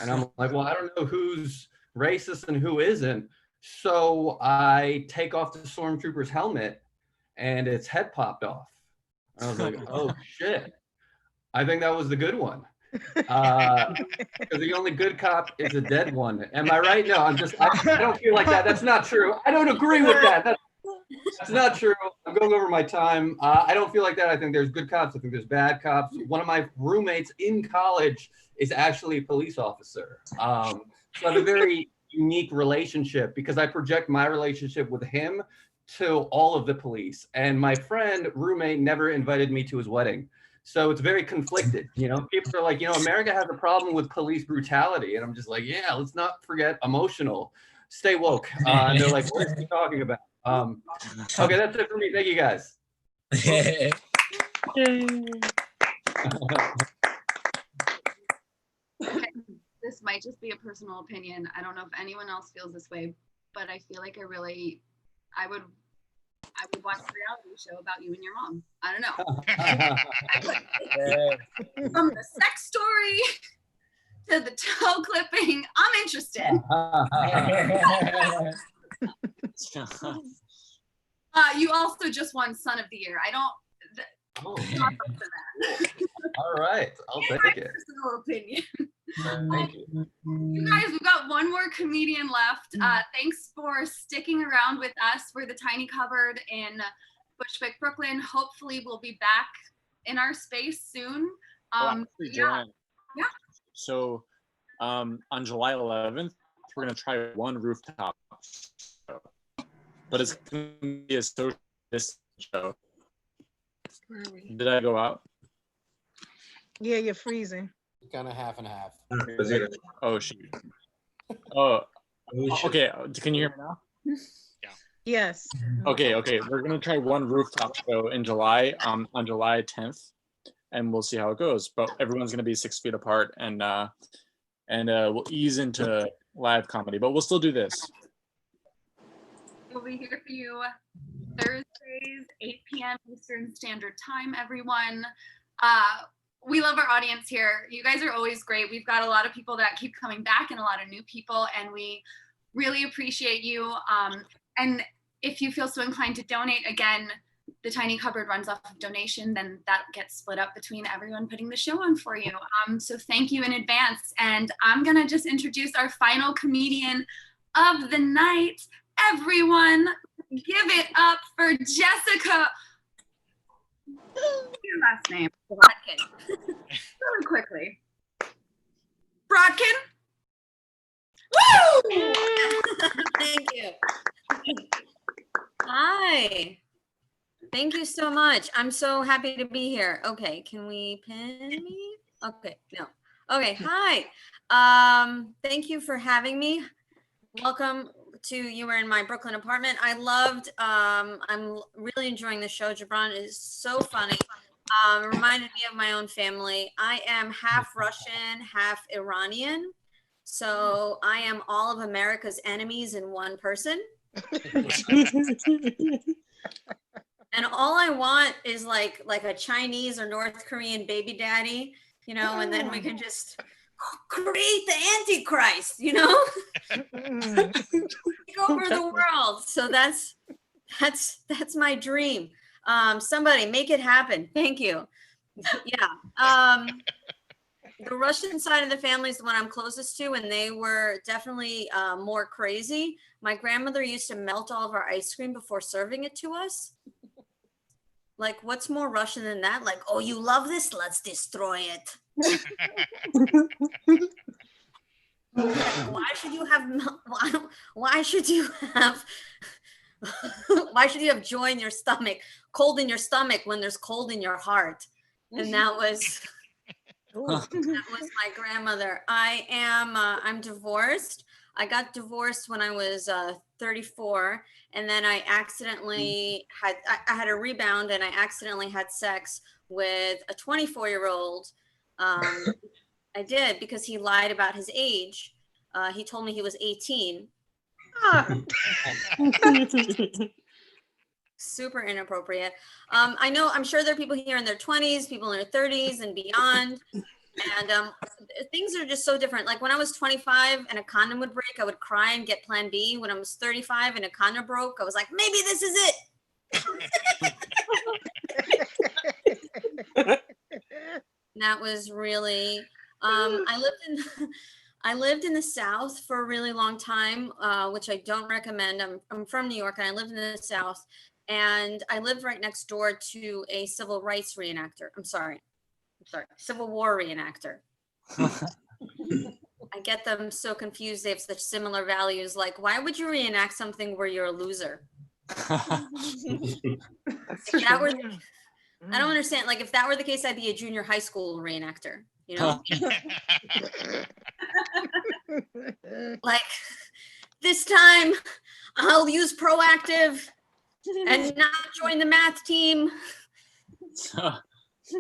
And I'm like, well, I don't know who's racist and who isn't. So I take off the stormtrooper's helmet and its head popped off. I was like, oh shit. I think that was the good one. Because the only good cop is a dead one. Am I right? No, I don't feel like that. That's not true. I don't agree with that. That's not true. I'm going over my time. I don't feel like that. I think there's good cops. I think there's bad cops. One of my roommates in college is actually a police officer. So I have a very unique relationship because I project my relationship with him to all of the police. And my roommate never invited me to his wedding. So it's very conflicted. You know, people are like, you know, America has a problem with police brutality. And I'm just like, yeah, let's not forget emotional. Stay woke. And they're like, what is he talking about? Okay, that's it for me. Thank you guys. This might just be a personal opinion. I don't know if anyone else feels this way, but I feel like I would watch a reality show about you and your mom. I don't know. From the sex story to the toe clipping, I'm interested. You also just won Son of the Year. All right, I'll take it. Personal opinion. Thank you. You guys, we've got one more comedian left. Thanks for sticking around with us. We're the Tiny Cupboard in Bushwick, Brooklyn. Hopefully we'll be back in our space soon. Actually, Joanne. Yeah. So on July 11th, we're going to try one rooftop show. But it's going to be a social distance show. Where are we? Did I go out? Yeah, you're freezing. Kind of half and half. Oh, shoot. Oh, okay. Can you hear me now? Yes. Okay. We're going to try one rooftop show in July, on July 10th, and we'll see how it goes. But everyone's going to be 6 feet apart, and we'll ease into live comedy, but we'll still do this. We'll be here for you Thursdays, 8 p.m. Eastern Standard Time, everyone. We love our audience here. You guys are always great. We've got a lot of people that keep coming back and a lot of new people, and we really appreciate you. And if you feel so inclined to donate, again, the Tiny Cupboard runs off of donation, then that gets split up between everyone putting the show on for you. So thank you in advance. And I'm gonna just introduce our final comedian of the night. Everyone, give it up for Jessica. Your last name, Brodkin. Really quickly. Brodkin? Woo! Thank you. Hi. Thank you so much. I'm so happy to be here. Okay, can we pin me? Okay, no. Okay, hi. Thank you for having me. Welcome to You Were in My Brooklyn Apartment. I loved, I'm really enjoying the show. Ghibran is so funny. Reminded me of my own family. I am half Russian, half Iranian. So I am all of America's enemies in one person. And all I want is like a Chinese or North Korean baby daddy, you know, and then we can just create the Antichrist, you know, take over the world. So that's my dream. Somebody make it happen. Thank you. Yeah. The Russian side of the family is the one I'm closest to, and they were definitely more crazy. My grandmother used to melt all of our ice cream before serving it to us. Like, what's more Russian than that? Like, oh, you love this? Let's destroy it. Like, why should you have why should you have why should you have joy in your stomach, cold in your stomach when there's cold in your heart? And that was my grandmother. I'm divorced. I got divorced when I was 34, and then I accidentally I had a rebound, and I accidentally had sex with a 24-year-old. I did, because he lied about his age. He told me he was 18. Super inappropriate. I'm sure there are people here in their 20s, people in their 30s and beyond. And things are just so different. Like when I was 25 and a condom would break, I would cry and get plan B. When I was 35 and a condom broke, I was like, maybe this is it. That was really, I lived in the South for a really long time, which I don't recommend. I'm from New York, and I lived in the South, and I lived right next door to a civil rights reenactor. Civil War reenactor. I get them so confused. They have such similar values. Like, why would you reenact something where you're a loser? I don't understand. Like, if that were the case, I'd be a junior high school reenactor, you know? Like, this time I'll use proactive and not join the math team.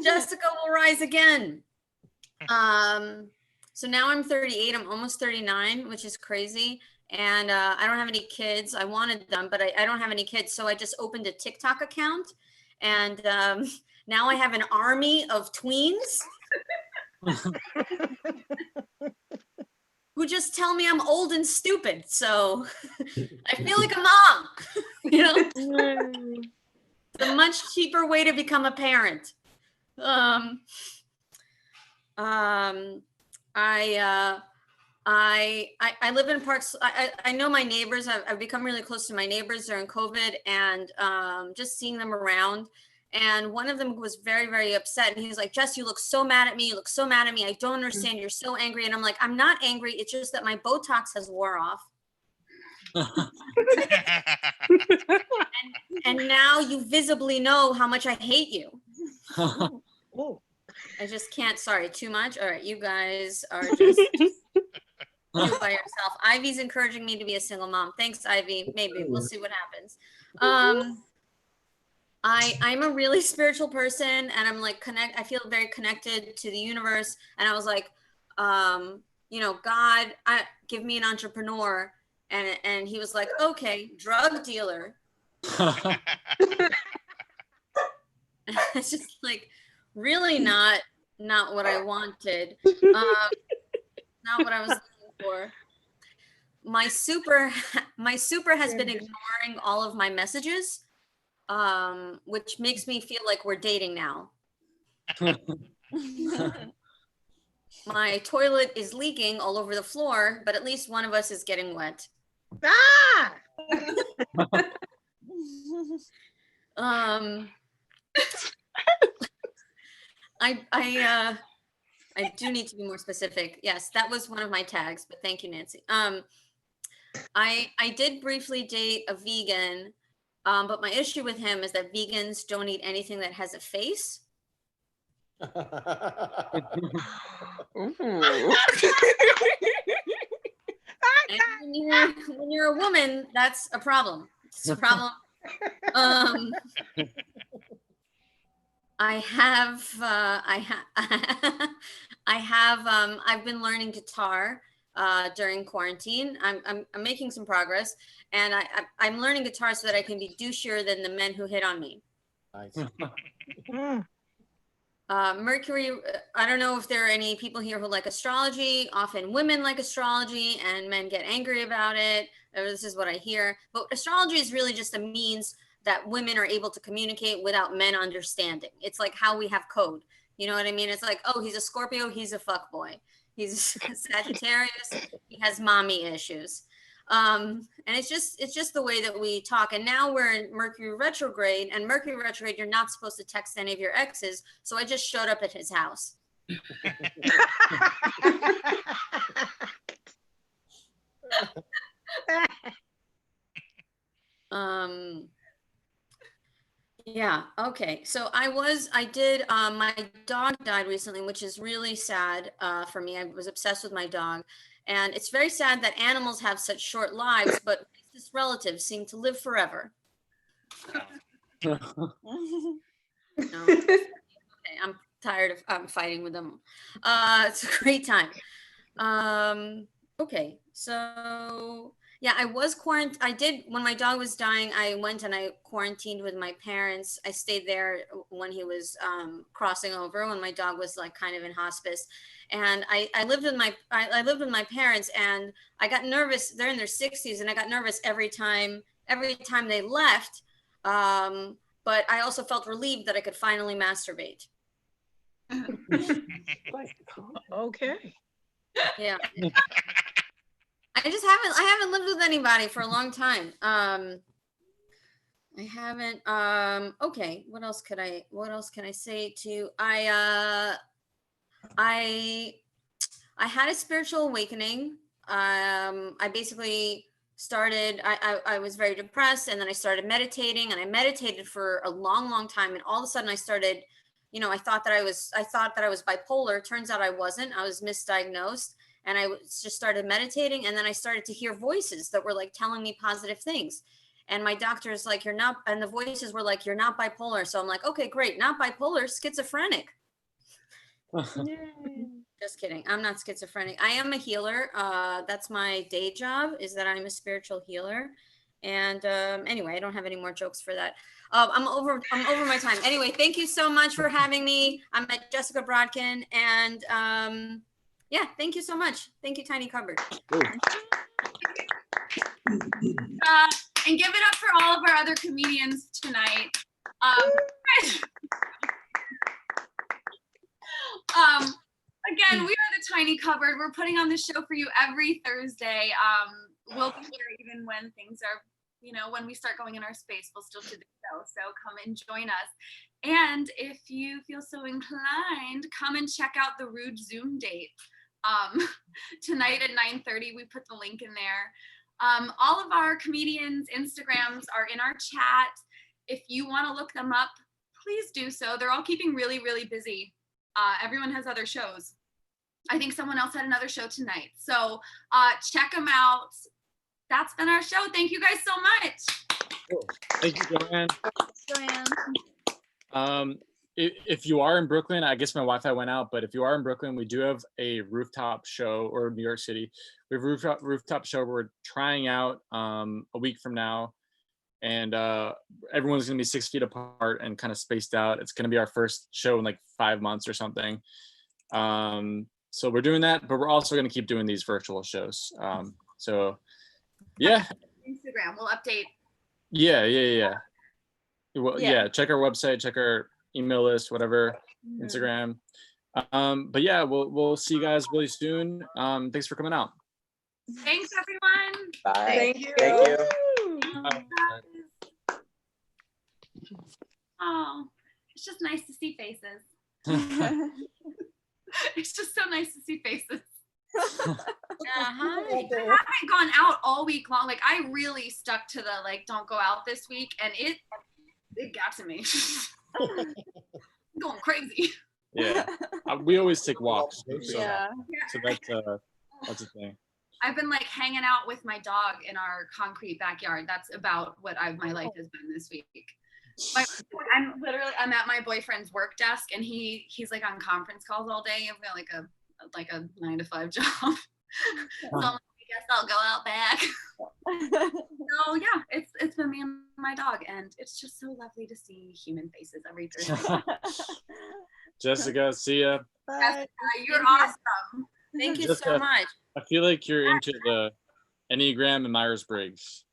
Jessica will rise again. So now I'm 38. I'm almost 39, which is crazy. And I don't have any kids. I wanted them, but I don't have any kids. So I just opened a TikTok account. And now I have an army of tweens who just tell me I'm old and stupid. So I feel like a mom, you know? It's a much cheaper way to become a parent. I live in parts. I know my neighbors. I've become really close to my neighbors during COVID, and just seeing them around. And one of them was very, very upset. And he was like, Jess, you look so mad at me. You look so mad at me. I don't understand. You're so angry. And I'm like, I'm not angry. It's just that my Botox has wore off. and now you visibly know how much I hate you. I just can't. Sorry, too much. All right, you guys are just you by yourself. Ivy's encouraging me to be a single mom. Thanks, Ivy. Maybe we'll see what happens. I'm a really spiritual person, and I'm like I feel very connected to the universe. And I was like, you know, God, give me an entrepreneur. And he was like, okay, drug dealer. It's just like really not what I wanted. Not what I was looking for. My super has been ignoring all of my messages, which makes me feel like we're dating now. My toilet is leaking all over the floor, but at least one of us is getting wet. I do need to be more specific. Yes, that was one of my tags, but thank you, Nancy. I did briefly date a vegan, but my issue with him is that vegans don't eat anything that has a face. And when you're a woman, that's a problem. It's a problem. I've been learning guitar during quarantine. I'm making some progress, and I'm learning guitar so that I can be douchier than the men who hit on me. Nice. Mercury, I don't know if there are any people here who like astrology. Often women like astrology and men get angry about it. This is what I hear. But astrology is really just a means that women are able to communicate without men understanding. It's like how we have code. You know what I mean? It's like, oh, he's a Scorpio, he's a fuckboy. He's a Sagittarius, he has mommy issues. And it's just the way that we talk. And now we're in Mercury retrograde, and Mercury retrograde, you're not supposed to text any of your exes. So I just showed up at his house. Yeah, okay. So my dog died recently, which is really sad for me. I was obsessed with my dog. And it's very sad that animals have such short lives, but distant relatives seem to live forever. No. Okay, I'm tired of fighting with them. It's a great time. Okay, so yeah, when my dog was dying, I went and I quarantined with my parents. I stayed there when he was crossing over, when my dog was like kind of in hospice. And I lived with my parents, and I got nervous. They're in their 60s, and I got nervous every time they left. But I also felt relieved that I could finally masturbate. Okay. Yeah. I haven't lived with anybody for a long time. I haven't. Okay. What else can I say to you? I had a spiritual awakening. I basically started, I was very depressed, and then I started meditating, and I meditated for a long, long time. And all of a sudden I started, I thought that I was bipolar. Turns out I wasn't. I was misdiagnosed. And I just started meditating, and then I started to hear voices that were like telling me positive things. And my doctor's like, you're not, and the voices were like, you're not bipolar. So I'm like, okay, great. Not bipolar, schizophrenic. Just kidding. I'm not schizophrenic. I am a healer. That's my day job, is that I'm a spiritual healer. And anyway, I don't have any more jokes for that. I'm over my time. Anyway, thank you so much for having me. I'm at Jessica Brodkin, and yeah, thank you so much. Thank you, Tiny Cupboard. And give it up for all of our other comedians tonight. Again, we are the Tiny Cupboard. We're putting on the show for you every Thursday. We'll be here even when things are, when we start going in our space, we'll still do the show. So come and join us. And if you feel so inclined, come and check out the Rude Zoom date. Tonight at 9:30, we put the link in there. All of our comedians' Instagrams are in our chat. If you want to look them up, please do so. They're all keeping really, really busy. Everyone has other shows. I think someone else had another show tonight. So check them out. That's been our show. Thank you guys so much. Cool. Thank you, Joanne. Joanne. If you are in Brooklyn, I guess my Wi-Fi went out, but if you are in Brooklyn, we do have a rooftop show, or New York City. We have a rooftop show we're trying out a week from now. And everyone's going to be 6 feet apart and kind of spaced out. It's going to be our first show in like 5 months or something. So we're doing that, but we're also going to keep doing these virtual shows. So yeah. Instagram, we'll update. Yeah. Well, yeah, check our website, check our email list, whatever, Instagram. But yeah, we'll see you guys really soon. Thanks for coming out. Thanks, everyone. Bye. Thank you. Thank you. Oh, it's just nice to see faces. It's just so nice to see faces. Hi. I haven't gone out all week long. Like, I really stuck to the don't go out this week, and it got to me. I'm going crazy. Yeah, we always take walks. So, Yeah. so that's a thing. I've been hanging out with my dog in our concrete backyard. That's about what my life has been this week. I'm at my boyfriend's work desk, and he's on conference calls all day. I've got a 9-to-5 job. So I guess I'll go out back. So yeah, it's been me and my dog, and it's just so lovely to see human faces every Thursday. Jessica, see ya. Jessica, you're awesome. Thank you Jessica, so much. I feel like you're into the Enneagram and Myers-Briggs.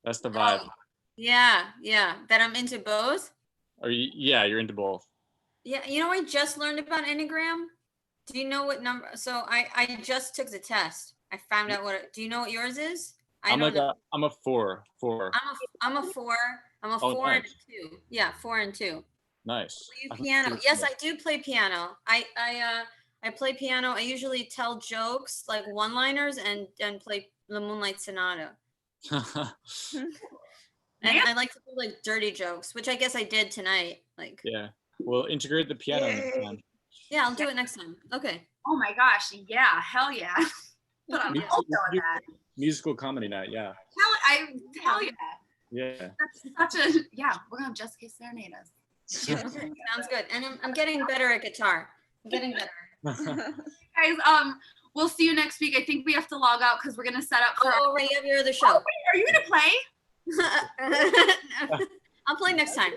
That's the vibe. Yeah. That I'm into both. Yeah, you're into both. Yeah, I just learned about Enneagram. Do you know what number? So I just took the test. I found out do you know what yours is? I I'm don't like know. I'm a 4. I'm a 4. I'm a Oh, 4 and a nice. 2. Yeah, 4 and 2. Nice. Play I thought piano. you were Yes, smart. I do play piano. I play piano. I usually tell jokes like one-liners and play the Moonlight Sonata. And I like to do like dirty jokes, which I guess I did tonight. Like, Yeah. We'll integrate the piano next Yay. time. yeah, I'll do it next time. Okay. Oh my gosh, yeah, hell yeah. But I'm Me also too. on that. Musical comedy night, yeah. Hell yeah. Yeah. That's such a, yeah, we're gonna just kiss serenade us. Sounds good. And I'm getting better at guitar. I'm getting better. Guys, we'll see you next week. I think we have to log out because we're gonna set up for Oh, right, you have your other show. Oh, wait, are you gonna play? I'll play next time.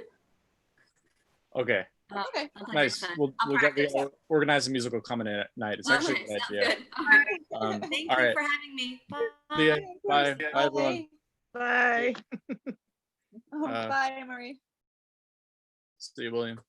Okay. Okay. I'll play Nice. next time. We'll I'll practice. organize a musical comedy night. It's actually Okay, a good sounds idea. good. All right. Thank All you right. for having me. Bye. See ya. Bye. Bye, everyone. Bye. Uh, Bye, Marie. See you, William.